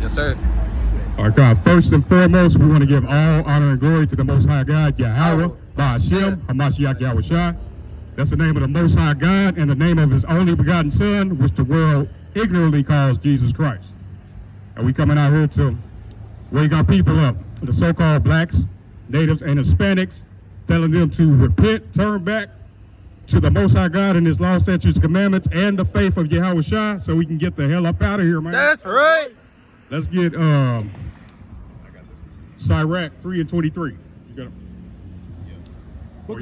Yes, sir. All right, God, first and foremost, we want to give all honor and glory to the Most High God, Yahweh, Ba'ashem, Hamashiach Yahushua. That's the name of the Most High God and the name of His only begotten Son, which the world ignorantly calls Jesus Christ. And we coming out here to wake our people up, the so-called blacks, natives, and Hispanics, telling them to repent, turn back to the Most High God and His law, statutes, commandments, and the faith of Yahushua, so we can get the hell up out of here, man. That's right. Let's get Sirach 3 and 23. You got it. Book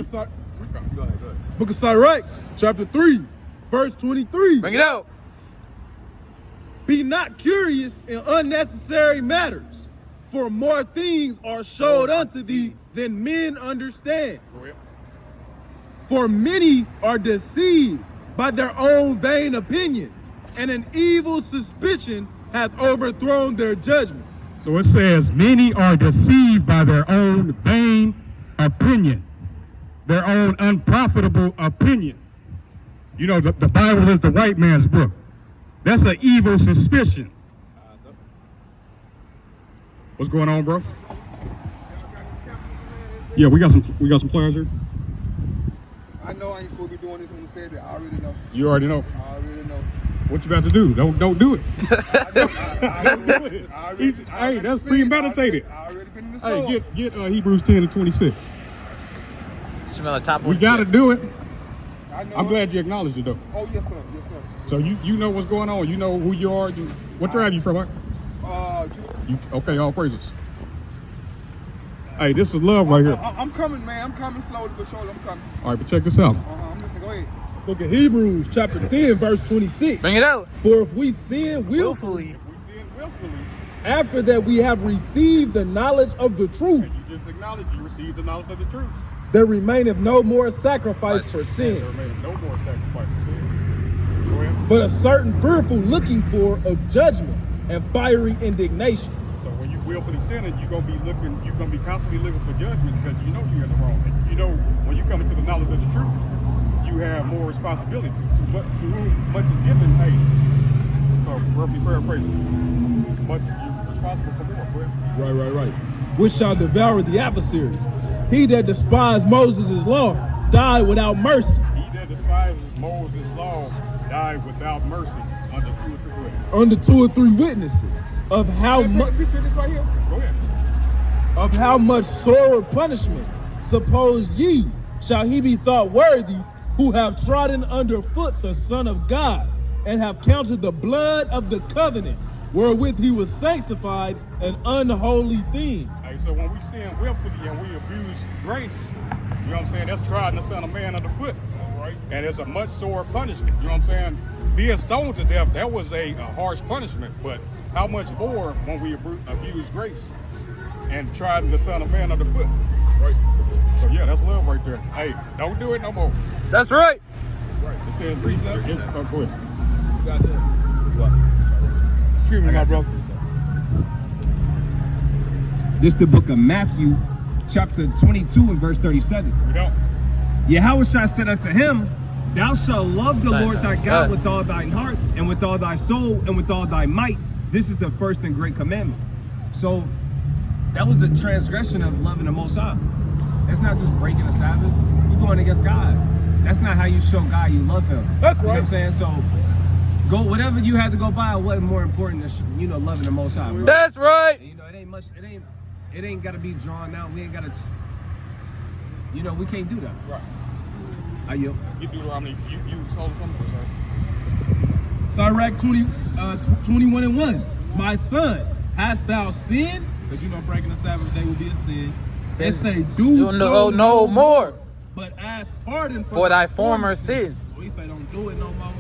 of Sirach, chapter 3, verse 23. Bring it out. Be not curious in unnecessary matters, for more things are showed unto thee than men understand. For many are deceived by their own vain opinion, and an evil suspicion hath overthrown their judgment. So it says, many are deceived by their own vain opinion, their own unprofitable opinion. You know, the Bible is the white man's book. That's an evil suspicion. What's going on, bro? Yeah, we got some players here. I know I ain't supposed to be doing this when you said that. I already know. You already know. I already know. What you about to do? Don't do it. Hey, that's premeditated. I already been in the store. Hey, get Hebrews 10 and 26. Smell the top. We got to do it. I know I'm glad you acknowledged it, though. Oh, yes, sir. Yes, sir. So you know what's going on. You know who you are. What tribe you from, Mike? Okay, all praises. Hey, this is love right here. I'm coming, man. I'm coming slowly but surely. I'm coming. All right, but check this out. I'm listening. Go ahead. Book of Hebrews, chapter 10, verse 26. Bring it out. For if we sin willfully, after that we have received the knowledge of the truth, And you just acknowledge you received the knowledge of the truth. there remaineth no more sacrifice for There sins, remains no more sacrifice for sin. Go ahead. but a certain fearful looking for of judgment and fiery indignation. So when you willfully sinning, you're gonna be constantly looking for judgment because you know you're in the wrong. And you know when you come into the knowledge of the truth, you have more responsibility. To whom much is given, hey, roughly paraphrasing, much you're responsible for more. Go ahead. Right. Which shall devour the adversaries. He that despised Moses' law died without mercy. He that despises Moses' law died without mercy under 2 or 3 witnesses. Under 2 or 3 witnesses of how Can I much take a picture of this right here? Go ahead. of how much sorer punishment suppose ye shall he be thought worthy, who have trodden underfoot the Son of God, and have counted the blood of the covenant wherewith he was sanctified an unholy thing. Hey, so when we sin willfully and we abuse grace, you know what I'm saying, that's trodden the Son of Man underfoot. That's right. And it's a much sore punishment. You know what I'm saying? Being stoned to death, that was a harsh punishment. But how much more when we abuse grace and trodden the Son of Man underfoot? Right. So yeah, that's love right there. Hey, don't do it no more. That's right. It says precept. Go ahead. You got that. What? Excuse me, my brother. This is the book of Matthew, chapter 22 and verse 37. We don't. Yahushua said unto him, Thou shalt love the Thy Lord thy God. God with all thine heart, and with all thy soul, and with all thy might. This is the first and great commandment. So that was a transgression of loving the Most High. It's not just breaking the Sabbath. You're going against God. That's not how you show God you love him. That's You know what I'm right. saying? So go whatever you had to go by, wasn't more important than loving the Most High, bro. That's right. And, it ain't much. It ain't got to be drawn out. We ain't got to. We can't do that. Right. Are you? You Deuteronomy, you told us something, sorry. Sirach 21 and 1. My son, hast thou sinned? Because breaking the Sabbath day will be a sin. And say, do so no more. But ask pardon For thy former sins. So he say, don't do it no more.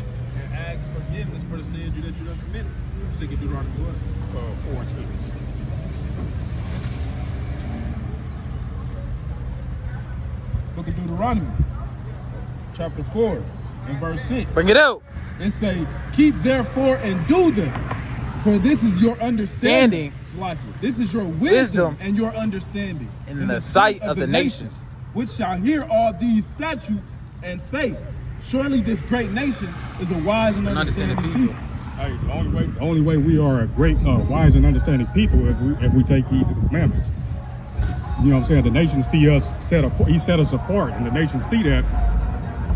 And ask forgiveness for the sins that you done committed. Sick of Deuteronomy what? 4 and 6. Book of Deuteronomy, chapter 4, and verse 6. Bring it out. It say, keep therefore and do them, for this is your understanding. It's like it. This is your wisdom and your understanding in the sight of the nations, which shall hear all these statutes and say, surely this great nation is a wise and understanding people. Hey, the only way we are a great, wise and understanding people if we take heed to the commandments. You know what I'm saying? The nations see us set apart. He set us apart, and the nations see that.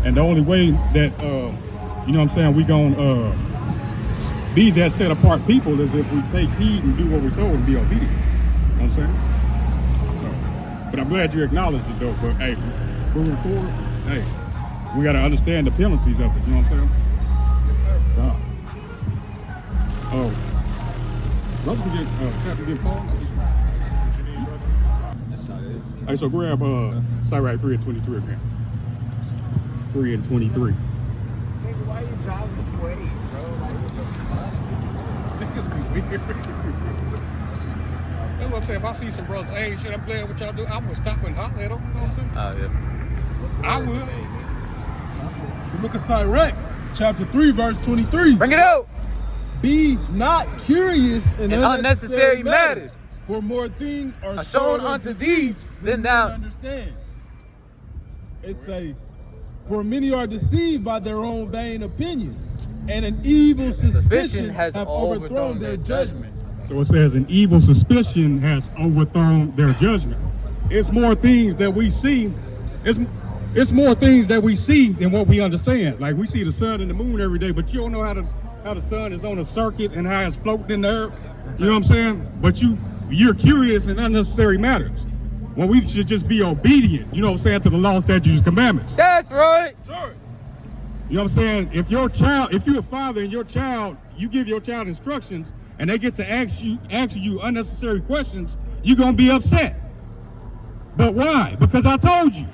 And the only way that you know what I'm saying, we gonna be that set apart people is if we take heed and do what we're told and be obedient. You know what I'm saying? So, but I'm glad you acknowledged it though. But hey, moving forward, hey, we gotta understand the penalties of it. You know what I'm saying? Oh, brother, we get tap to get phone. Hey, so grab Sirach 3 and 23 again. 3 and 23. Nigga, why you driving the way, bro? Like, niggas be weird. That's what I'm saying. If I see some brothers, hey, shit, I'm glad what y'all do, I would stop and holler at them. You know what I'm saying? Oh, yeah. I would. The book of Sirach, chapter 3, verse 23. Bring it out. Be not curious in unnecessary matters. For more things are Shown unto thee than thou understand. It say, for many are deceived by their own vain opinion, and an evil suspicion has overthrown their judgment. So it says an evil suspicion has overthrown their judgment. It's more things that we see. It's more things that we see than what we understand. Like we see the sun and the moon every day, but you don't know how the sun is on a circuit and how it's floating in the earth. You know what I'm saying? But you're curious in unnecessary matters. Well, we should just be obedient, you know what I'm saying, to the law, statutes, and commandments. That's right. Sure. You know what I'm saying? If you're a father and you give your child instructions and they get to ask you unnecessary questions, you're gonna be upset. But why? Because I told you.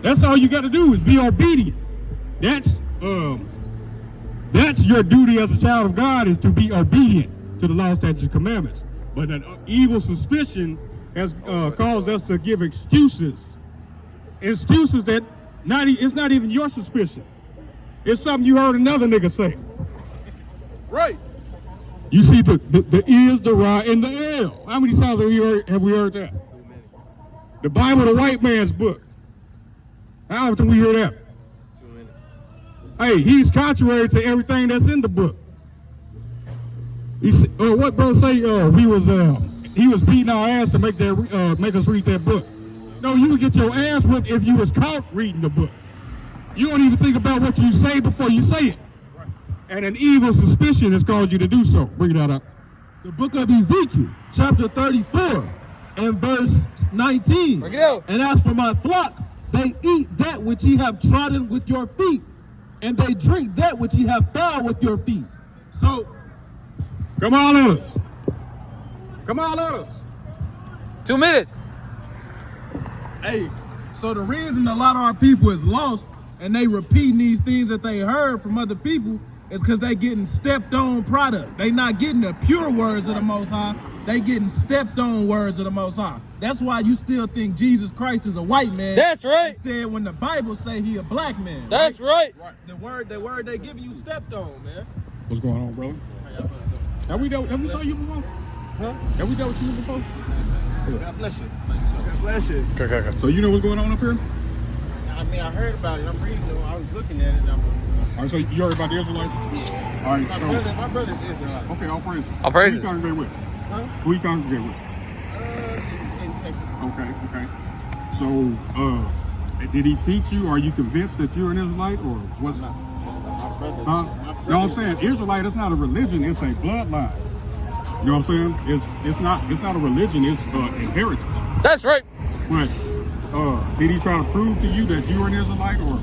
That's all you gotta do is be obedient. That's your duty as a child of God, is to be obedient to the law, statutes, and commandments. But an evil suspicion has caused us to give excuses that it's not even your suspicion. It's something you heard another nigga say. Right. You see the is, the ra, and the L. How many times have we heard that? The Bible, the white man's book. How often we hear that? Hey, he's contrary to everything that's in the book. He said, what brother say? He was beating our ass to make us read that book. No, you would get your ass whipped if you was caught reading the book. You don't even think about what you say before you say it. And an evil suspicion has caused you to do so. Bring that up. The book of Ezekiel, chapter 34, and verse 19. Bring it out. And as for my flock, they eat that which ye have trodden with your feet, and they drink that which ye have fouled with your feet. So, Come on, let us. Come on, let us. 2 minutes. hey, so the reason a lot of our people is lost and they repeating these things that they heard from other people is because they getting stepped on product. They not getting the pure words of the Most High. They getting stepped on words of the Most High. That's why you still think Jesus Christ is a white man. That's right. Instead, when the Bible say he a black man. That's right. The word they give you stepped on, man. What's going on, brother? Have we saw you before? Huh? Have we dealt with you before? God bless you. God bless you. So you know what's going on up here? I mean, I heard about it. I'm reading it. I was looking at it. All right, so you heard about the Israelites? All right, so My brother's Israelite. okay, all praises. All praises. Who you congregate with? Huh? Who you congregate with? In Texas. Okay. So, did he teach you? Are you convinced that you're an Israelite, or what's? My brother. Huh? No, I'm saying Israelite is not a religion; it's a bloodline. You know what I'm saying? It's not a religion; it's inheritance. That's right. Right. Did he try to prove to you that you were an Israelite, or?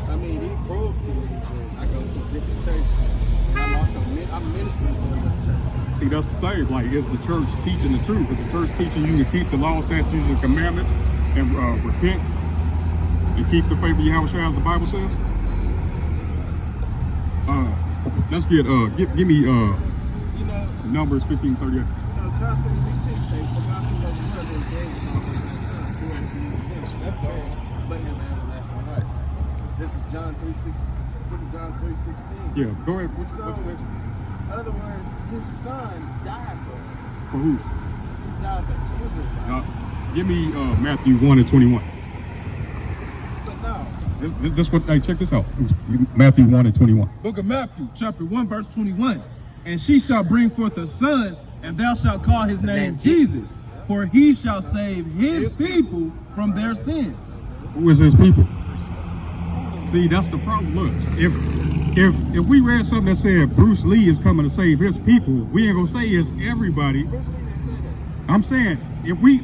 I mean, he proved to me that I go to a different church. I'm ministering to another church. See, that's the thing. Like, is the church teaching the truth? Is the church teaching you to keep the law, statutes, and commandments, and repent, and keep the faith of Yahweh, as the Bible says? Let's get give me Numbers 15:38. John 3:16 says, "For God so loved the world that he gave his only begotten Son, who has been stepped on, but him everlasting life." This is John 3:16. Look at John 3:16. Yeah, go ahead. So, in other words, his son died for us. For who? He died for everybody. Give me Matthew 1 and 21. But no, This what, hey, check this out. Matthew 1 and 21. Book of Matthew, chapter 1, verse 21. And she shall bring forth a son, and thou shalt call his name Jesus, for he shall save his people from their sins. Who is his people? See, that's the problem. Look, if we read something that said Bruce Lee is coming to save his people, we ain't gonna say it's everybody. I'm saying if we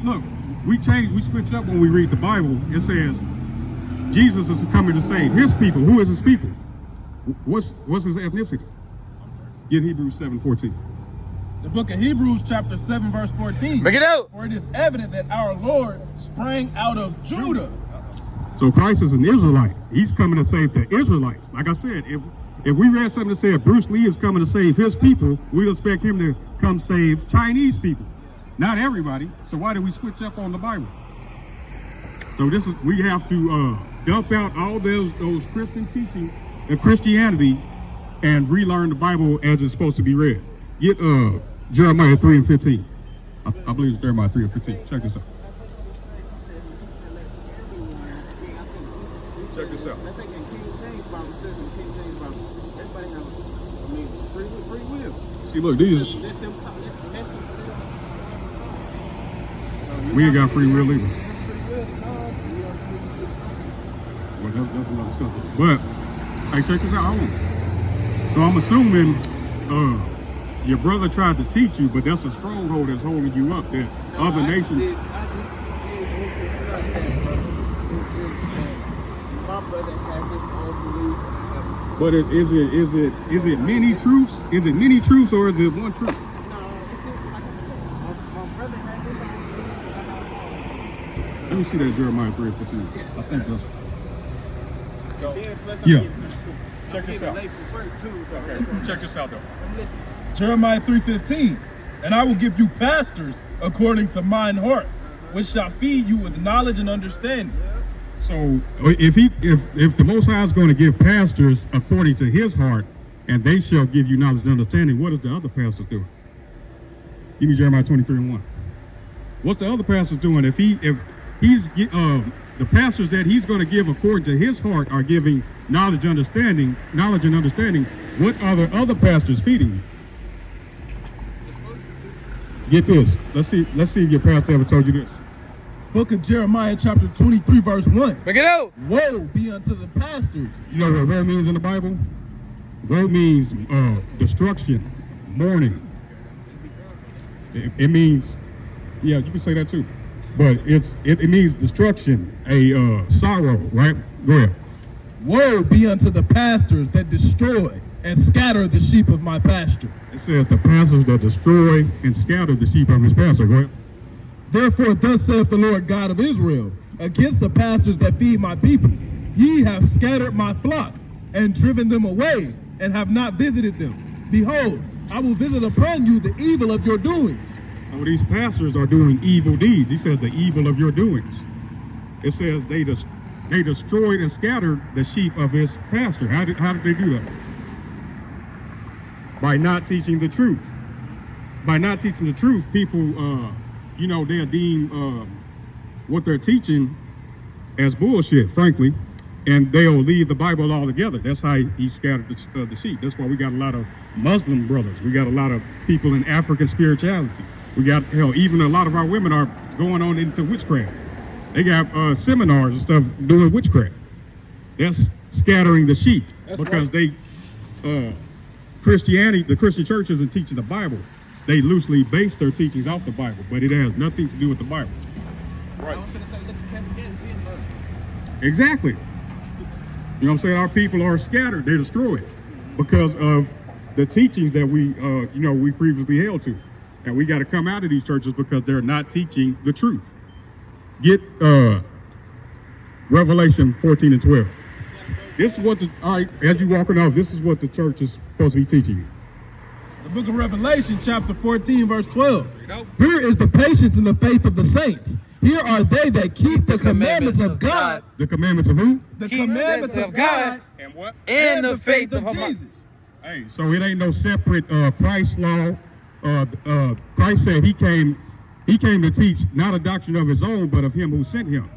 switch up when we read the Bible. It says Jesus is coming to save his people. Who is his people? What's his ethnicity? Get Hebrews 7:14. The book of Hebrews, chapter 7, verse 14. Bring it out. For it is evident that our Lord sprang out of Judah. So Christ is an Israelite. He's coming to save the Israelites. Like I said, if we read something that said Bruce Lee is coming to save his people, we expect him to come save Chinese people. Not everybody. So why do we switch up on the Bible? So we have to dump out all those Christian teachings and Christianity and relearn the Bible as it's supposed to be read. Get Jeremiah 3 and 15. I believe it's Jeremiah 3 and 15. Check this out. Check this out. I think in King James Bible, it says in King James Bible, everybody have, free will. See, look, these. Let them come, let them We ain't got free will either. Well, that's another subject. But, hey, check this out. So I'm assuming your brother tried to teach you, but that's a stronghold that's holding you up. That other nations. It's just my brother has his own belief. But is it many truths? Is it many truths or is it one truth? No, it's just like I said. My brother had his own belief. Let me see that Jeremiah 3 and 15. I think that's. Yeah. Check this out. Check this out though. Jeremiah 3:15. And I will give you pastors according to mine heart, which shall feed you with knowledge and understanding. So if the Most High is going to give pastors according to his heart, and they shall give you knowledge and understanding, what is the other pastors doing? Give me Jeremiah 23 and 1. What's the other pastors doing? If he's the pastors that he's going to give according to his heart are giving knowledge and understanding, what are the other pastors feeding you? Get this. Let's see if your pastor ever told you this. Book of Jeremiah, chapter 23, verse 1. Bring it out. Woe be unto the pastors. You know what woe means in the Bible? Woe means destruction, mourning. It means, yeah, you can say that too. But it means destruction, sorrow, right? Go ahead. Woe be unto the pastors that destroy and scatter the sheep of my pasture. It says the pastors that destroy and scatter the sheep of his pasture. Go ahead. Therefore, thus saith the Lord God of Israel, against the pastors that feed my people, ye have scattered my flock and driven them away, and have not visited them. Behold, I will visit upon you the evil of your doings. So these pastors are doing evil deeds. He says the evil of your doings. It says they destroyed and scattered the sheep of his pasture. How did they do that? By not teaching the truth. By not teaching the truth, people they'll deem what they're teaching as bullshit, frankly, and they'll leave the Bible altogether. That's how he scattered the sheep. That's why we got a lot of Muslim brothers. We got a lot of people in African spirituality. We got, even a lot of our women are going on into witchcraft. They got seminars and stuff doing witchcraft. That's scattering the sheep. That's because right. the Christian church isn't teaching the Bible. They loosely base their teachings off the Bible, but it has nothing to do with the Bible. Right. Exactly. You know what I'm saying? Our people are scattered. They're destroyed because of the teachings that we previously held to. And we got to come out of these churches because they're not teaching the truth. Get Revelation 14 and 12. This is what as you walking off, this is what the church is supposed to be teaching you. The book of Revelation, chapter 14, verse 12. Here is the patience and the faith of the saints. Here are they that keep the commandments of God. The commandments of who? The commandments of God. And what? And the faith of Jesus. Hey, so it ain't no separate Christ law. Christ said he came to teach not a doctrine of his own, but of him who sent him.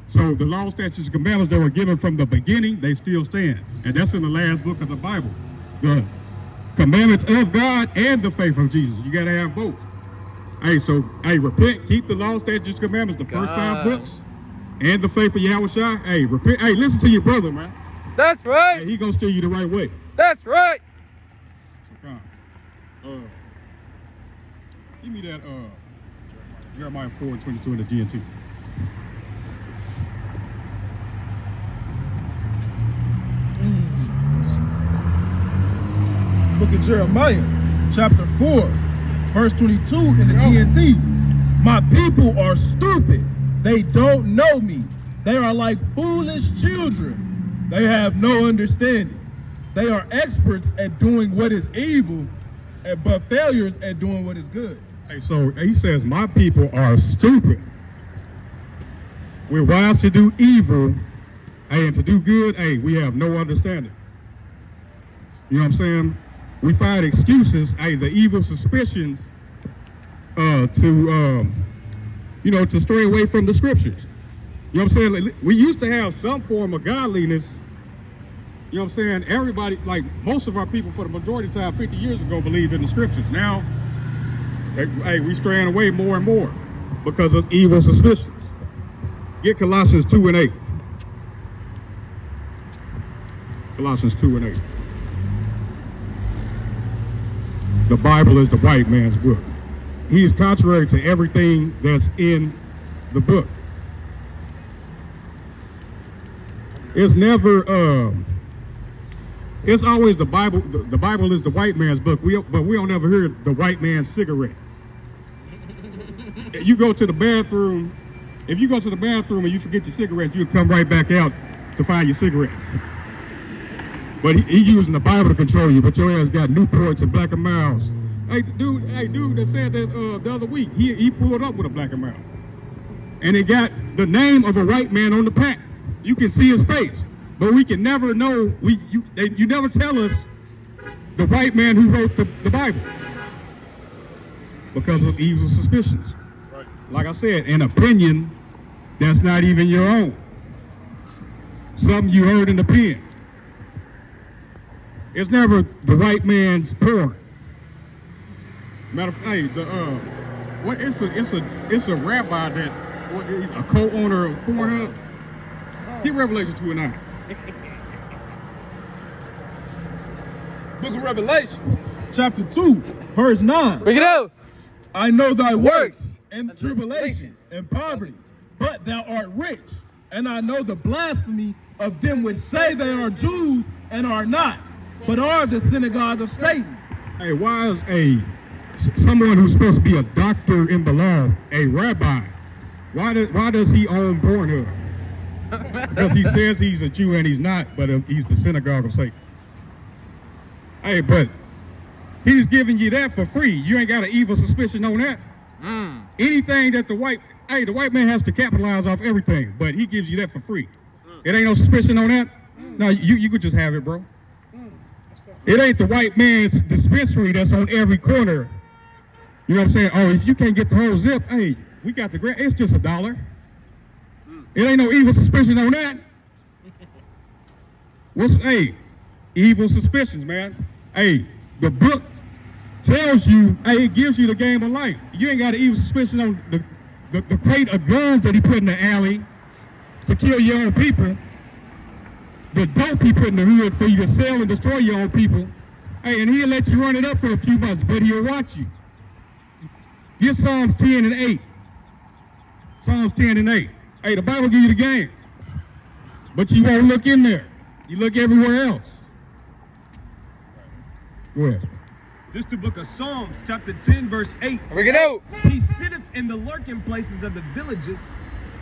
So the law, statutes, and commandments that were given from the beginning, they still stand. And that's in the last book of the Bible. The commandments of God and the faith of Jesus. You got to have both. Hey, so, hey, repent, keep the law, statutes, commandments, the first 5 books, and the faith of Yahushua. Hey, repent. Hey, listen to your brother, man. That's right. Hey, he gonna steer you the right way. That's right. Give me that Jeremiah 4:22 in the GNT. Book of Jeremiah, chapter 4, verse 22 in the GNT. My people are stupid. They don't know me. They are like foolish children. They have no understanding. They are experts at doing what is evil, but failures at doing what is good. Hey, so he says, my people are stupid. We're wise to do evil, hey, and to do good, hey, we have no understanding. You know what I'm saying? We find excuses, hey, the evil suspicions to stray away from the scriptures. You know what I'm saying? Like, we used to have some form of godliness. You know what I'm saying? Everybody, like most of our people for the majority of the time 50 years ago believed in the scriptures. Now, hey, we straying away more and more because of evil suspicions. Get Colossians 2 and 8. Colossians 2 and 8. The Bible is the white man's book. He's contrary to everything that's in the book. It's never, it's always the Bible. The Bible is the white man's book. But we don't ever hear the white man's cigarette. You go to the bathroom. If you go to the bathroom and you forget your cigarettes, you'll come right back out to find your cigarettes. But he using the Bible to control you. But your ass got Newports and Black and Milds. Hey, dude that said that the other week, he pulled up with a Black and Mild, and it got the name of a white man on the pack. You can see his face, but we can never know. You never tell us the white man who wrote the Bible because of evil suspicions. Right. Like I said, an opinion that's not even your own. Something you heard in the pen. It's never the white man's porn. Matter of fact, hey, it's a rabbi that he's a co-owner of Pornhub. Get Revelation 2 and 9. Book of Revelation, chapter 2, verse 9. Bring it out. I know thy works Works and tribulation and poverty, but thou art rich. And I know the blasphemy of them which say they are Jews and are not, but are the synagogue of Satan. Hey, why is someone who's supposed to be a doctor in the law a rabbi? Why does he own Pornhub? Because he says he's a Jew and he's not, but he's the synagogue of Satan. Hey, but he's giving you that for free. You ain't got an evil suspicion on that. Anything that the white man has to capitalize off everything, but he gives you that for free. It ain't no suspicion on that. No, you could just have it, bro. It ain't the white man's dispensary that's on every corner. You know what I'm saying? Oh, if you can't get the whole zip, hey, we got the grant. It's just $1. It ain't no evil suspicion on that. Evil suspicions, man. Hey, the book tells you, hey, it gives you the game of life. You ain't got an evil suspicion on the crate of guns that he put in the alley to kill your own people. The dope he put in the hood for you to sell and destroy your own people. Hey, and he'll let you run it up for a few months, but he'll watch you. Get Psalms 10 and 8. Psalms 10 and 8. Hey, the Bible gives you the game. But you won't look in there. You look everywhere else. Go ahead. This is the book of Psalms, chapter 10, verse 8. Bring it out. He sitteth in the lurking places of the villages.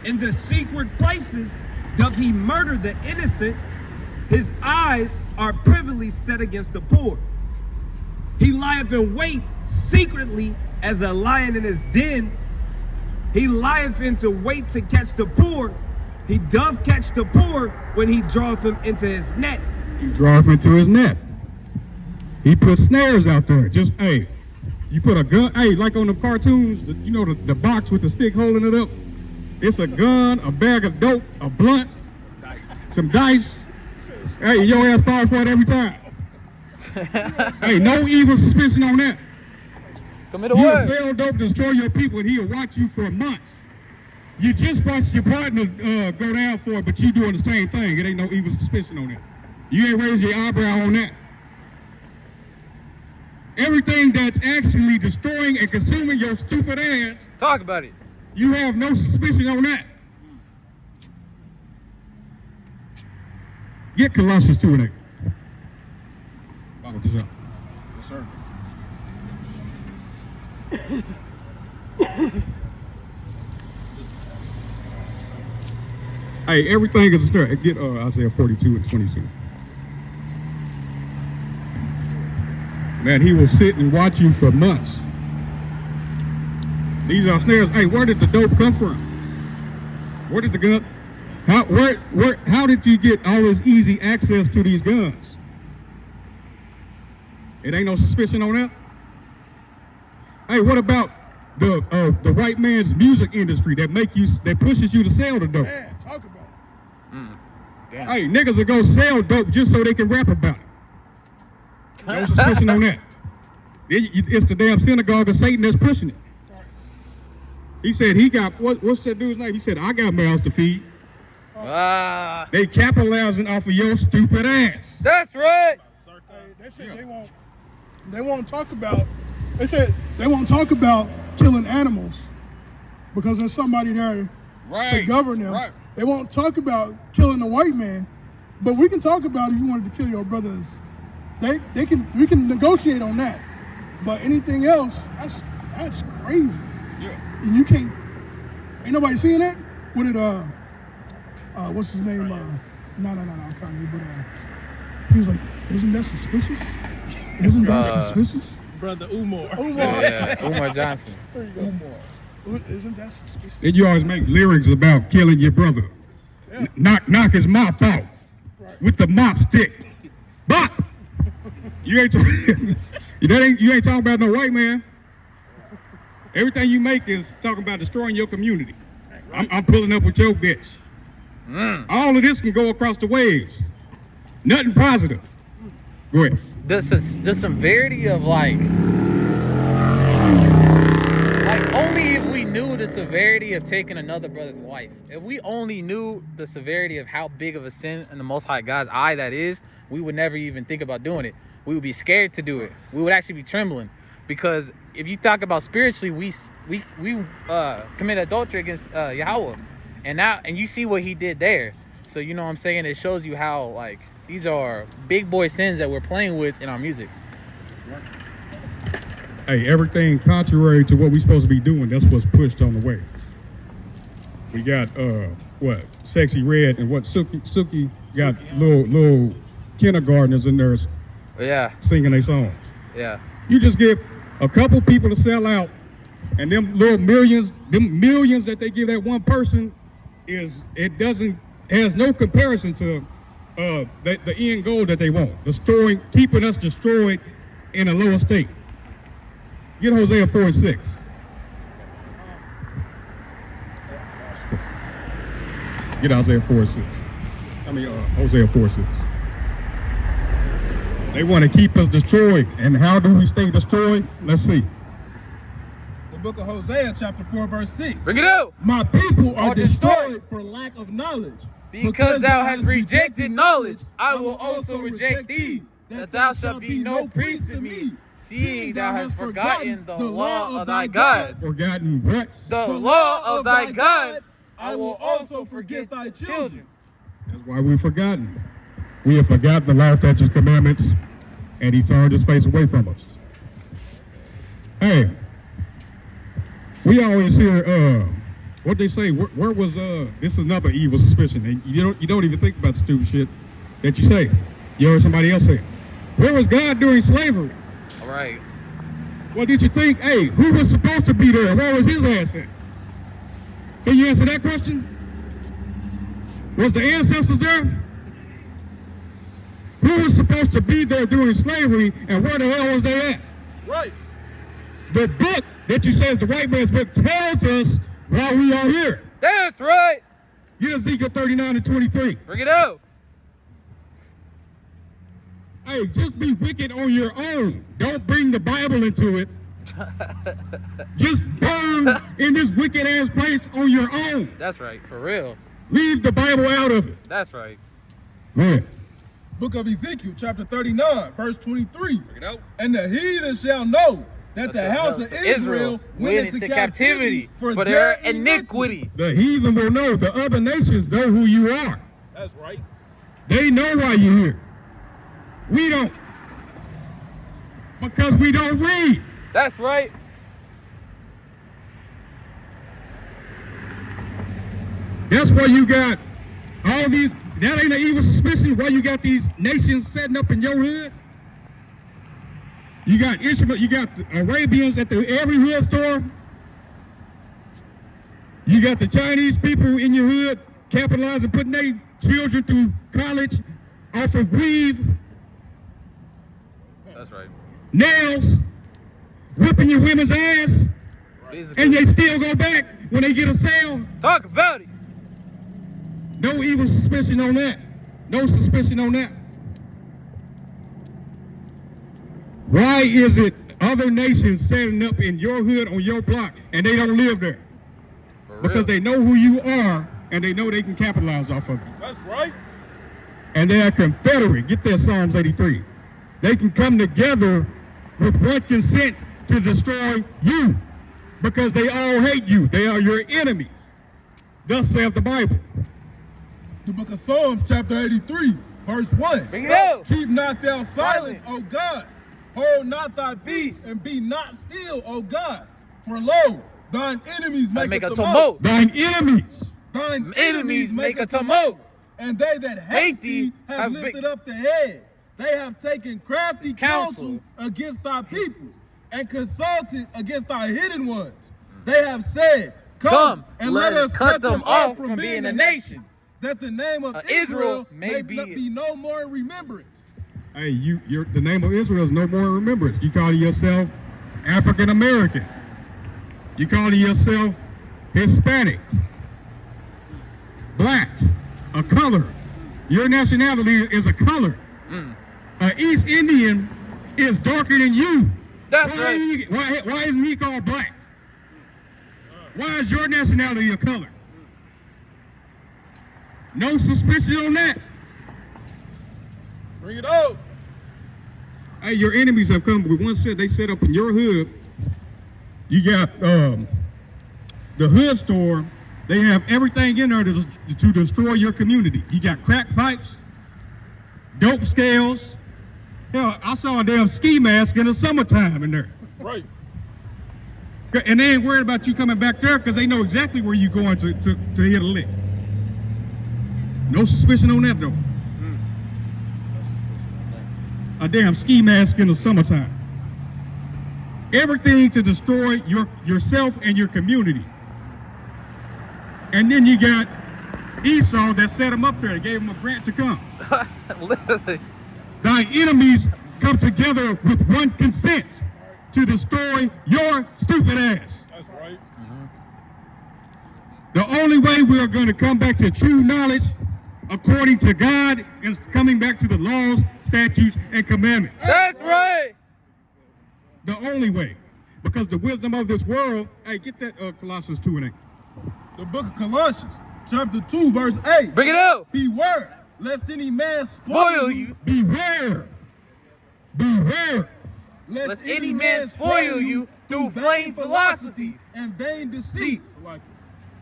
In the secret places doth he murder the innocent. His eyes are privily set against the poor. He lieth in wait secretly as a lion in his den. He lieth into wait to catch the poor. He doth catch the poor when he draweth him into his net. He draweth him into his net. He puts snares out there. Just, hey, you put a gun, hey, like on the cartoons, the box with the stick holding it up. It's a gun, a bag of dope, a blunt, some dice. Hey, your ass falls for it every time. Hey, no evil suspicion on that. Commit a You'll word. sell dope, destroy your people, and he'll watch you for months. You just watched your partner go down for it, but you doing the same thing. It ain't no evil suspicion on that. You ain't raised your eyebrow on that. Everything that's actually destroying and consuming your stupid ass, Talk about it. you have no suspicion on that. Get Colossians 2 and 8. Bible this up. Yes, sir. Hey, everything is a start. Get Isaiah 42 and 22. Man, he will sit and watch you for months. These are snares. Hey, where did the dope come from? Where did the gun? How did you get all this easy access to these guns? It ain't no suspicion on that. Hey, what about the white man's music industry that pushes you to sell the dope? Man, talk about it. Hey, niggas will go sell dope just so they can rap about it. No suspicion on that. It's the damn synagogue of Satan that's pushing it. He said he got, what's that dude's name? He said, I got mouths to feed. They capitalizing off of your stupid ass. That's right. They said they won't talk about, they said they won't talk about killing animals because there's somebody there to govern them. Right. They won't talk about killing a white man, but we can talk about if you wanted to kill your brothers. We can negotiate on that. But anything else, that's crazy. Yeah. And you can't, ain't nobody seeing that? What did what's his name? No, I can't remember, but he was like, isn't that suspicious? Isn't that suspicious? Brother Umar. Yeah, Umar Johnson. Isn't that suspicious? And you always make lyrics about killing your brother. Yeah. Knock his mop out with the mop stick. Bop! You ain't talking about no white man. Everything you make is talking about destroying your community. I'm pulling up with your bitch. All of this can go across the waves. Nothing positive. Go ahead. The severity of like only if we knew the severity of taking another brother's life. If we only knew the severity of how big of a sin in the Most High God's eye that is, we would never even think about doing it. We would be scared to do it. We would actually be trembling, because if you talk about spiritually, we commit adultery against Yahweh, and you see what he did there. So you know what I'm saying? It shows you how like these are big boy sins that we're playing with in our music. Hey, everything contrary to what we're supposed to be doing, that's what's pushed on the way. We got Sexy Red and Suki got little kindergartners in there singing their songs. Yeah. You just get a couple people to sell out, and them millions that they give that one person has no comparison to the end goal that they want, keeping us destroyed in a lower state. Get Hosea 4 and 6. Get Isaiah 4 and 6. Hosea 4 and 6. They want to keep us destroyed. And how do we stay destroyed? Let's see. The book of Hosea, chapter 4, verse 6. Bring it out. My people are destroyed destroyed for lack of knowledge. Because thou hast rejected knowledge, I will also reject thee, that thou shalt be no priest to me, seeing thou hast forgotten the law of thy God. Forgotten what? The law of thy God, I will also forget thy children. That's why we've forgotten. We have forgotten the law, statutes, commandments, and he turned his face away from us. Hey, we always hear what they say. Where was this is another evil suspicion. And you don't even think about the stupid shit that you say. You heard somebody else say, where was God during slavery? All right. What did you think? Hey, who was supposed to be there? Where was his ass at? Can you answer that question? Was the ancestors there? Who was supposed to be there during slavery, and where the hell was they at? Right. The book that you say is the white man's book tells us why we are here. That's right. Get Ezekiel 39 and 23. Bring it out. Hey, just be wicked on your own. Don't bring the Bible into it. Just burn in this wicked ass place on your own. That's right, for real. Leave the Bible out of it. That's right. Go ahead. Book of Ezekiel, chapter 39, verse 23. Bring it out. And the heathen shall know that the house of Israel went into captivity for their iniquity. The heathen will know. The other nations know who you are. That's right. They know why you're here. We don't. Because we don't read. That's right. That's why you got all these. That ain't an evil suspicion. Why you got these nations setting up in your hood? You got Ishmael, you got the Arabians at every hood store. You got the Chinese people in your hood capitalizing, putting their children through college off of weave, That's right. nails, whipping your women's ass, Physically. and they still go back when they get a sale. Talk about it. No evil suspicion on that. No suspicion on that. Why is it other nations setting up in your hood on your block and they don't live there? For Because real. they know who you are and they know they can capitalize off of you. That's right. And they are confederate. Get that Psalms 83. They can come together with one consent to destroy you because they all hate you. They are your enemies. Thus saith the Bible. The book of Psalms, chapter 83, verse 1. Bring it out. Keep not thou silence, O God. Hold not thy peace, and be not still, O God. For lo, thine enemies make a tumult. Thine enemies. Thine Enemies make a tumult. And they that hate thee have lifted up the head. They have taken crafty counsel against thy people, and consulted against thy hidden ones. They have said, Come and let us cut them off from being a nation, that the name of Israel may be no more in remembrance. Hey, the name of Israel is no more in remembrance. You call yourself African American. You call yourself Hispanic, black, a color. Your nationality is a color. East Indian is darker than you. That's right. Why isn't he called black? Why is your nationality a color? No suspicion on that. Bring it out. Hey, your enemies have come with one set. They set up in your hood. You got the hood store. They have everything in there to destroy your community. You got crack pipes, dope scales. Hell, I saw a damn ski mask in the summertime in there. Right. And they ain't worried about you coming back there because they know exactly where you're going to hit a lick. No suspicion on that, though. A damn ski mask in the summertime. Everything to destroy yourself and your community. And then you got Esau that set him up there, gave him a grant to come. Literally. Thy enemies come together with one consent to destroy your stupid ass. That's right. The only way we are going to come back to true knowledge according to God is coming back to the laws, statutes, and commandments. That's right. The only way. Because the wisdom of this world, hey, get that Colossians 2 and 8. The book of Colossians, chapter 2, verse 8. Bring it out. Beware, lest any man Spoil you. Beware. Beware. Lest any man spoil you through vain philosophies and vain deceits, like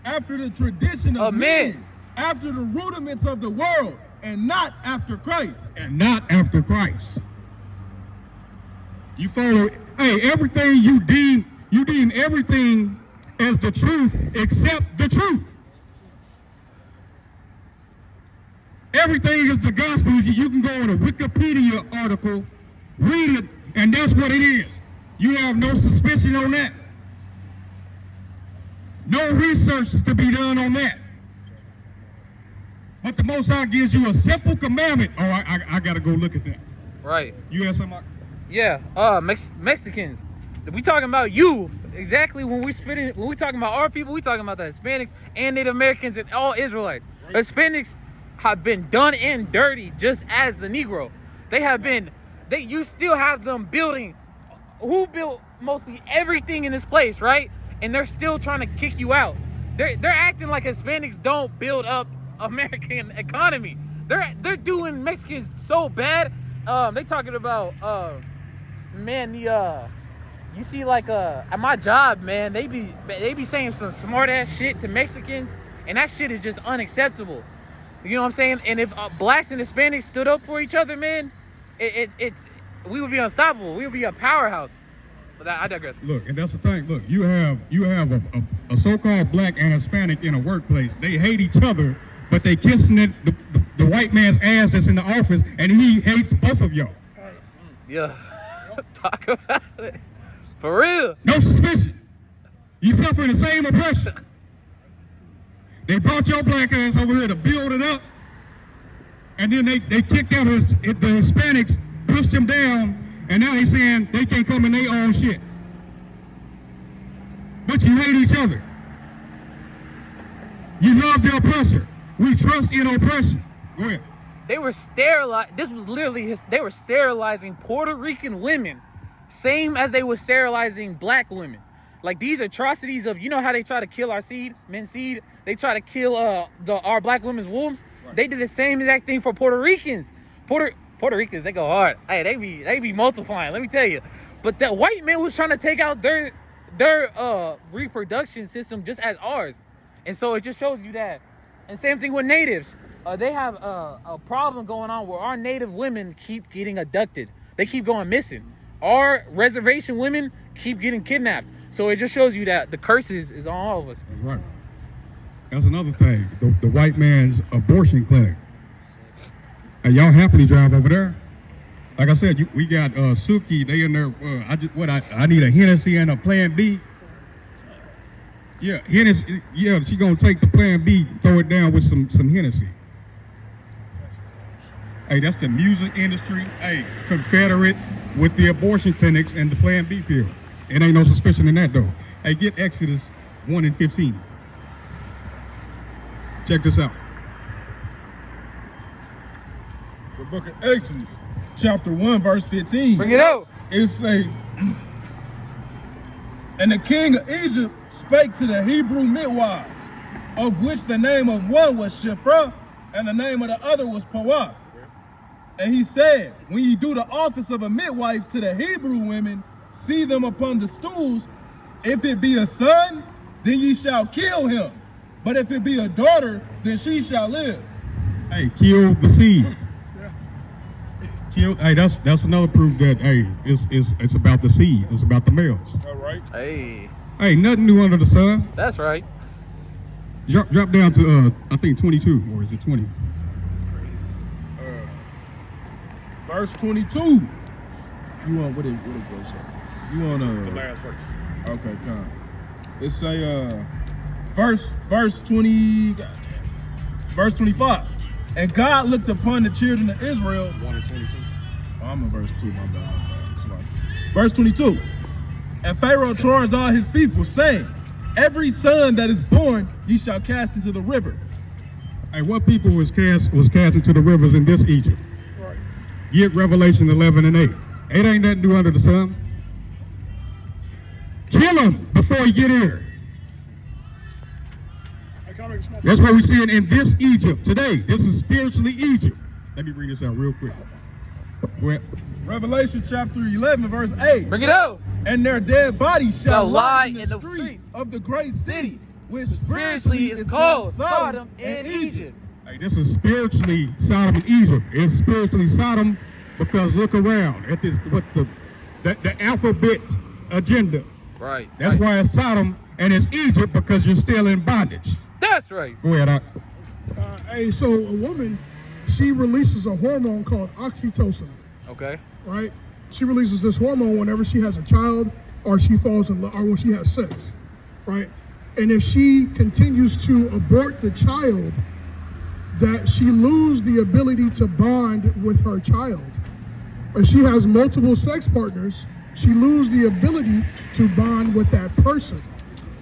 after the tradition of men, after the rudiments of the world, and not after Christ. And not after Christ. You follow, hey, everything you deem everything as the truth except the truth. Everything is the gospel. You can go on a Wikipedia article, read it, and that's what it is. You have no suspicion on that. No research is to be done on that. But the Most High gives you a simple commandment. Oh, I got to go look at that. Right. You have something? Yeah. Mexicans. We talking about you exactly when we talking about our people, we talking about the Hispanics and Native Americans and all Israelites. Right. Hispanics have been done and dirty just as the Negro. They have been. You still have them building. Who built mostly everything in this place, right? And they're still trying to kick you out. They're acting like Hispanics don't build up American economy. They're doing Mexicans so bad. They talking about man, you see, like, at my job, man, they be saying some smart ass shit to Mexicans, and that shit is just unacceptable. You know what I'm saying? And if blacks and Hispanics stood up for each other, man, we would be unstoppable. We would be a powerhouse. But I digress. Look, and that's the thing. Look, you have a so-called black and Hispanic in a workplace. They hate each other, but they kissing the white man's ass that's in the office, and he hates both of y'all. Yeah. Talk about it. For real. No suspicion. You suffering the same oppression. They brought your black ass over here to build it up, and then they kicked out the Hispanics, pushed them down, and now they saying they can't come in their own shit. But you hate each other. You love the oppressor. We trust in oppression. Go ahead. They were they were sterilizing Puerto Rican women, same as they were sterilizing black women. Like, these atrocities of, you know how they try to kill our men's seed? They try to kill our black women's wombs. Right. They did the same exact thing for Puerto Ricans. Puerto Ricans, they go hard. Hey, they be multiplying, let me tell you. But the white man was trying to take out their reproduction system just as ours. And so it just shows you that. And same thing with natives. They have a problem going on where our native women keep getting abducted. They keep going missing. Our reservation women keep getting kidnapped. So it just shows you that the curses is on all of us. That's right. That's another thing. The white man's abortion clinic. And y'all happily drive over there. Like I said, we got Suki. They in there. I need a Hennessy and a Plan B. Yeah, Hennessy. Yeah, she gonna take the Plan B, throw it down with some Hennessy. Hey, that's the music industry. Hey, Confederate with the abortion clinics and the Plan B pill. It ain't no suspicion in that though. Hey, get Exodus 1:15. Check this out. The book of Exodus, chapter 1, verse 15. Bring it out. It say, and the king of Egypt spake to the Hebrew midwives, of which the name of one was Shiphrah, and the name of the other was Puah. And he said, when you do the office of a midwife to the Hebrew women, see them upon the stools. If it be a son, then ye shall kill him. But if it be a daughter, then she shall live. Hey, kill the seed. Hey, that's another proof that, hey, it's about the seed. It's about the males. All right. Hey, nothing new under the sun. that's right. Drop down to I think 22, or is it 20? Verse 22. You want what it goes up? You want The last verse. Okay, come. It say verse 20, verse 25. And God looked upon the children of Israel. 1 and 22. Oh, I'm in verse 2, my bad. Sorry. Verse 22. And Pharaoh charged all his people, saying, every son that is born ye shall cast into the river. Hey, what people was cast into the rivers in this Egypt? Right. Get Revelation 11 and 8. It ain't nothing new under the sun. Kill them before you get here. That's what we're seeing in this Egypt today. This is spiritually Egypt. Let me bring this out real quick. Where? Revelation chapter 11, verse 8. Bring it out. And their dead bodies shall lie in the streets streets of the great city, which Spiritually is called Sodom and Egypt. Hey, this is spiritually Sodom and Egypt. It's spiritually Sodom because look around at this, what the alphabet agenda. Right. That's why it's Sodom and it's Egypt because you're still in bondage. That's right. Go ahead, Hey, so a woman, she releases a hormone called oxytocin. Okay. Right? She releases this hormone whenever she has a child or she falls in love or when she has sex. Right? And if she continues to abort the child, that she loses the ability to bond with her child. And she has multiple sex partners, she loses the ability to bond with that person.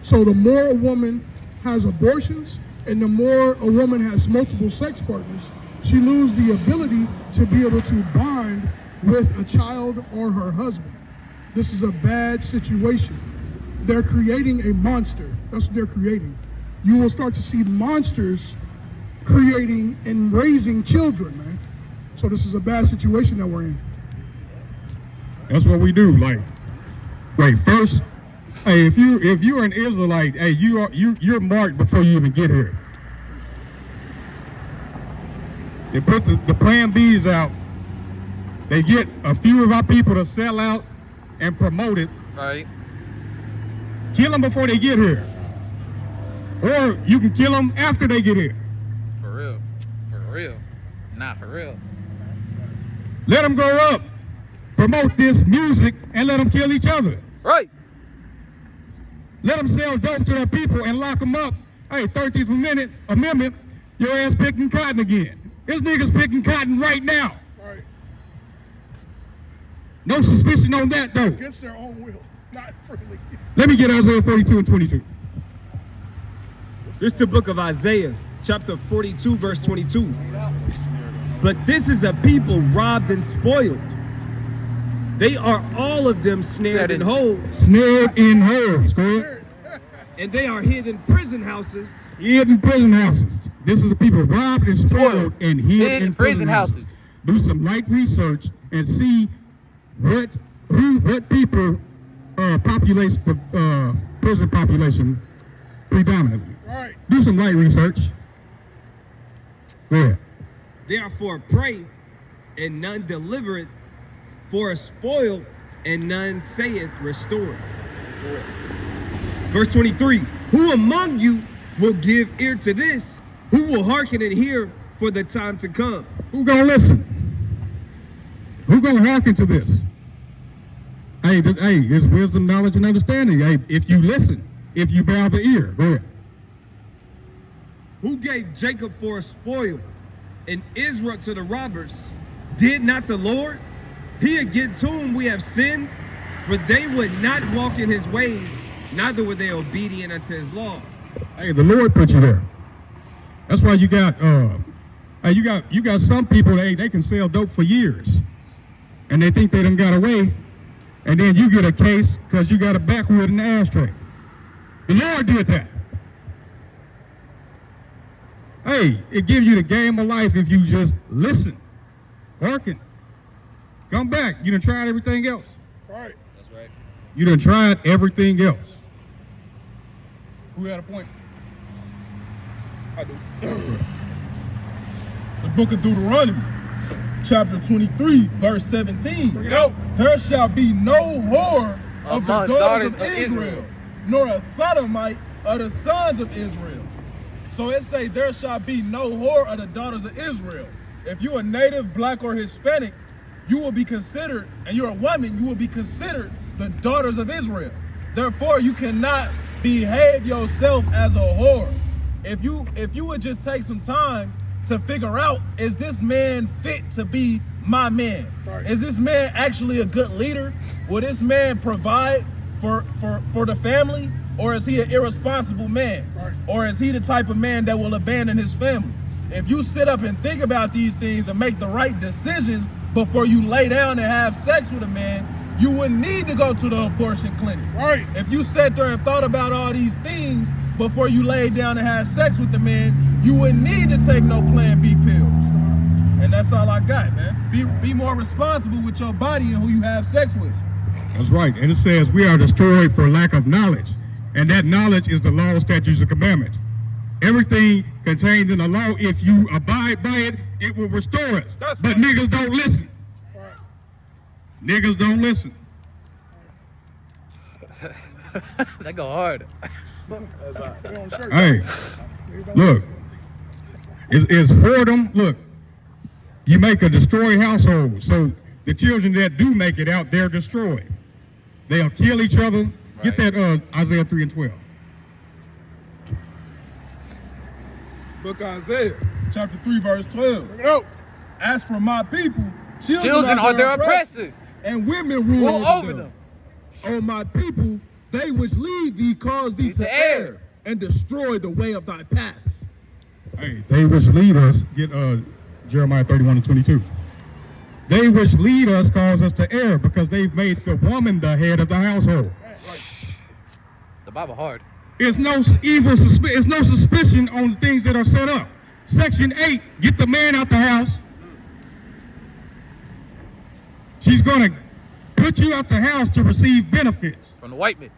So the more a woman has abortions and the more a woman has multiple sex partners, she loses the ability to be able to bond with a child or her husband. This is a bad situation. They're creating a monster. That's what they're creating. You will start to see monsters creating and raising children, man. So this is a bad situation that we're in. That's what we do. Like first, hey, if you're an Israelite, hey, you're marked before you even get here. They put the plan Bs out. They get a few of our people to sell out and promote it. Right. Kill them before they get here. Or you can kill them after they get here. For real. For real. Not for real. Let them grow up. Promote this music and let them kill each other. Right. Let them sell dope to their people and lock them up. Hey, 13th Amendment, your ass picking cotton again. This nigga's picking cotton right now. Right. No suspicion on that though. Against their own will, not freely. Let me get Isaiah 42 and 22. This is the book of Isaiah, chapter 42, verse 22. But this is a people robbed and spoiled. They are all of them snared in holes. Snared in holes, correct? And they are hid in prison houses. Hid in prison houses. This is a people robbed and spoiled and hid in prison houses. Do some light research and see what people populates the prison population predominantly. Right. Do some light research. Go ahead. They are for a prey, and none deliver it, for a spoil, and none saith restore. Verse 23, who among you will give ear to this? Who will hearken and hear for the time to come? Who gonna listen? Who gonna hearken to this? Hey, it's wisdom, knowledge, and understanding. Hey, if you listen, if you bow the ear, go ahead. Who gave Jacob for a spoil and Israel to the robbers? Did not the Lord? He against whom we have sinned, for they would not walk in his ways, neither were they obedient unto his law. Hey, the Lord put you there. That's why you got you got some people they can sell dope for years, and they think they done got away, and then you get a case because you got a backwood in the ashtray. The Lord did that. Hey, it gives you the game of life if you just listen, hearken, come back. You done tried everything else. Right. That's right. You done tried everything else. Who had a point? I do. The book of Deuteronomy, chapter 23, verse 17. Bring it out. There shall be no whore of the Among daughters of Israel, nor a sodomite of the sons of Israel. So it say there shall be no whore of the daughters of Israel. If you're a native, black, or Hispanic, you will be considered, and you're a woman, you will be considered the daughters of Israel. Therefore, you cannot behave yourself as a whore. If you would just take some time to figure out, is this man fit to be my man? Right. Is this man actually a good leader? Will this man provide for the family? Or is he an irresponsible man? Right. Or is he the type of man that will abandon his family? If you sit up and think about these things and make the right decisions before you lay down and have sex with a man, you wouldn't need to go to the abortion clinic. Right. If you sat there and thought about all these things before you laid down and had sex with the man, you wouldn't need to take no Plan B pills. And that's all I got, man. Be more responsible with your body and who you have sex with. That's right. And it says we are destroyed for lack of knowledge. And that knowledge is the law, statutes, and commandments. Everything contained in the law, if you abide by it, it will restore us. That's but right. niggas don't listen. Right. Niggas don't listen. That go hard. They on shirt. Hey, look, it's whoredom. Look, you make a destroyed household, so the children that do make it out, they're destroyed. They'll kill each other. Get that Isaiah 3 and 12. Book of Isaiah, chapter 3, verse 12. Bring it out. As for my people, children Children are their oppressors. and women rule over them. O my people, they which lead thee cause thee to err, and destroy the way of thy paths. Hey, they which lead us, get Jeremiah 31:22. They which lead us cause us to err because they've made the woman the head of the household. The Bible hard. There's no there's no suspicion on the things that are set up. Section 8, get the man out the house. She's going to put you out the house to receive benefits. From the white man.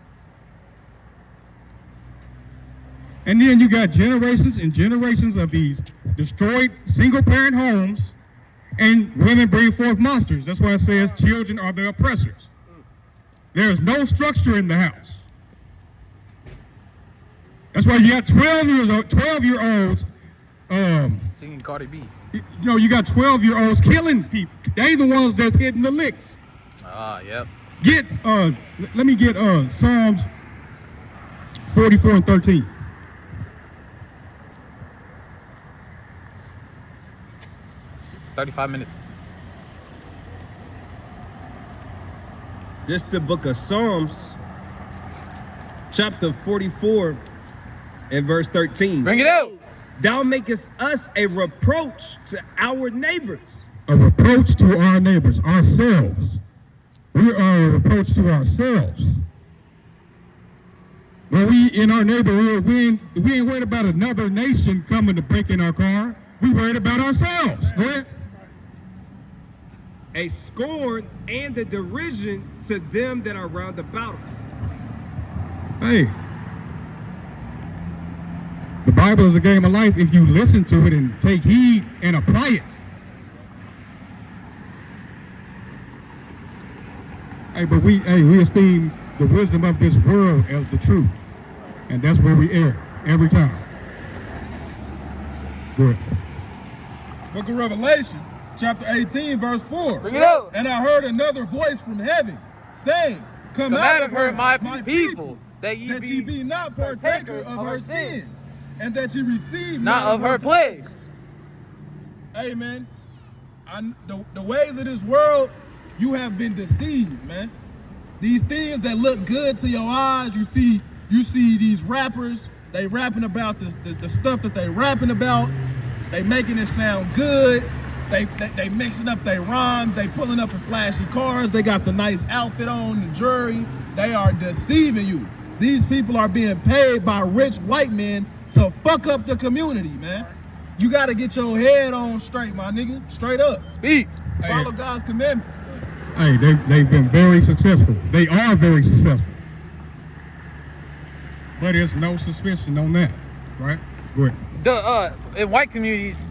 And then you got generations and generations of these destroyed single-parent homes, and women bring forth monsters. That's why it says children are the oppressors. There is no structure in the house. That's why you got 12-year-olds. Singing Cardi B. You know, you got 12-year-olds killing people. They the ones that's hitting the licks. Yep. Let me get Psalms 44:13. $35 This the book of Psalms, chapter 44 and verse 13. Bring it out. Thou makest us a reproach to our neighbors. A reproach to our neighbors, ourselves. We are a reproach to ourselves. When we in our neighborhood, we ain't worried about another nation coming to break in our car. We worried about ourselves. Go ahead. A scorn and a derision to them that are round about us. Hey, the Bible is a game of life if you listen to it and take heed and apply it. Hey, but we esteem the wisdom of this world as the truth, and that's where we err every time. Good. Book of Revelation, chapter 18, verse 4. Bring it out. And I heard another voice from heaven, saying, Come out of her, my people, that ye be not partaker of her sins, and that ye receive Not of her plagues. Hey, man, the ways of this world, you have been deceived, man. These things that look good to your eyes, you see these rappers, they rapping about the stuff that they rapping about. They making it sound good. They mixing up their rhymes. They pulling up in flashy cars. They got the nice outfit on, the jewelry. They are deceiving you. These people are being paid by rich white men to fuck up the community, man. You got to get your head on straight, my nigga. Straight up. Speak. Follow God's commandments. Hey, they've been very successful. They are very successful. But there's no suspicion on that, right? Go ahead. In white communities,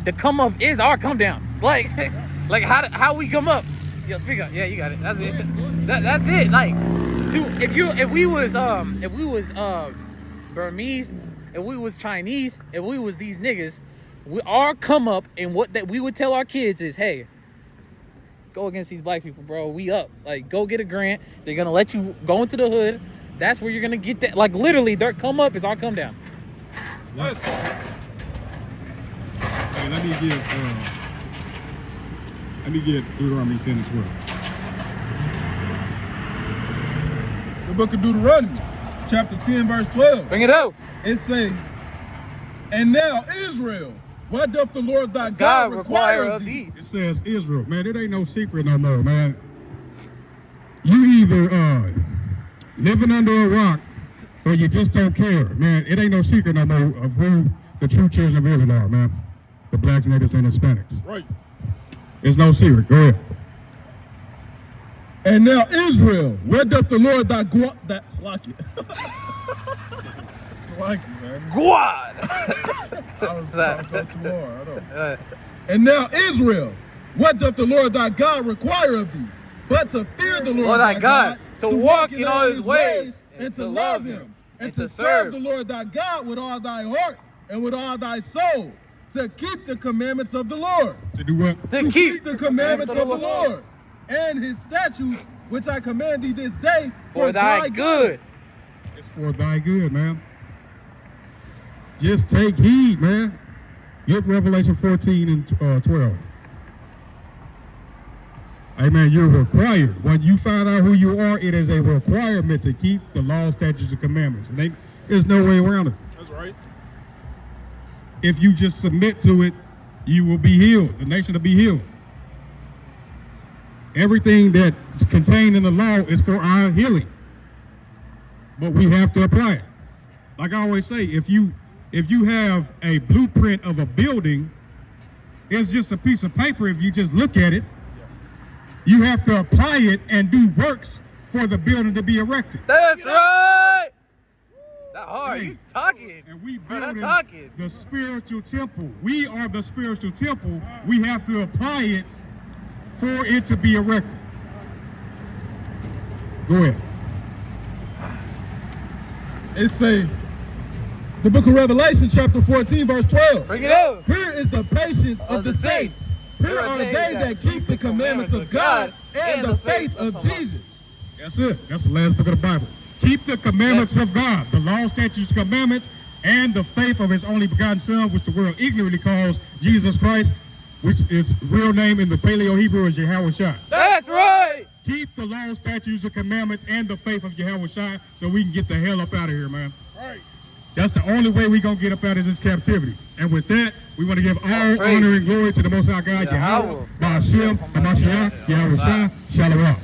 the come up is our come down. Like how we come up. Yo, speak up. Yeah, you got it. That's it. That's it. Like, if we was Burmese, if we was Chinese, if we was these niggas, our come up and what that we would tell our kids is, hey, go against these black people, bro. We up. Like, go get a grant. They're gonna let you go into the hood. That's where you're gonna get that. Like, literally, their come up is our come down. Hey, let me get Deuteronomy 10 and 12. The book of Deuteronomy, chapter 10, verse 12. Bring it out. It say, And now, Israel, what doth the Lord thy God require of thee? It says Israel. Man, it ain't no secret no more, man. You either living under a rock or you just don't care, man. It ain't no secret no more of who the true children of Israel are, man. The blacks, natives, and Hispanics. Right. It's no secret. Go ahead. And now, Israel, where doth the Lord thy God... That's like it. It's like it, man. God. I was trying to go too hard. I know. And now, Israel, what doth the Lord thy God require of thee? But to fear the Lord thy God, to walk in all his ways, and to love him, and to serve the Lord thy God with all thy heart and with all thy soul, to keep the commandments of the Lord. To do what? To keep the commandments of the Lord and his statutes, which I command thee this day for thy good. It's for thy good, man. Just take heed, man. Get Revelation 14 and 12. Amen. You're required. When you find out who you are, it is a requirement to keep the law, statutes, and commandments. And there's no way around it. That's right. If you just submit to it, you will be healed. The nation will be healed. Everything that's contained in the law is for our healing. But we have to apply it. Like I always say, if you have a blueprint of a building, it's just a piece of paper if you just look at it. You have to apply it and do works for the building to be erected. That's right. That hard. Hey, You talking. And we Bro, that building talking. the spiritual temple. We are the spiritual temple. We have to apply it for it to be erected. Go ahead. It say, the book of Revelation, chapter 14, verse 12. Bring it up. Here is the patience of the saints. Here are they that keep the commandments of God and the faith of Jesus. That's it. That's the last book of the Bible. Keep the commandments of God, the law, statutes, commandments, and the faith of his only begotten Son, which the world ignorantly calls Jesus Christ, which is real name in the Paleo Hebrew is Yahweh Shai. That's right. Keep the law, statutes, and commandments, and the faith of Yahweh Shai, so we can get the hell up out of here, man. Right. That's the only way we're going to get up out of this captivity. And with that, we want to give all honor and glory to the Most High God, Yahweh, Ba'ashem, Hamashiach, Yahweh Shai, Shalom.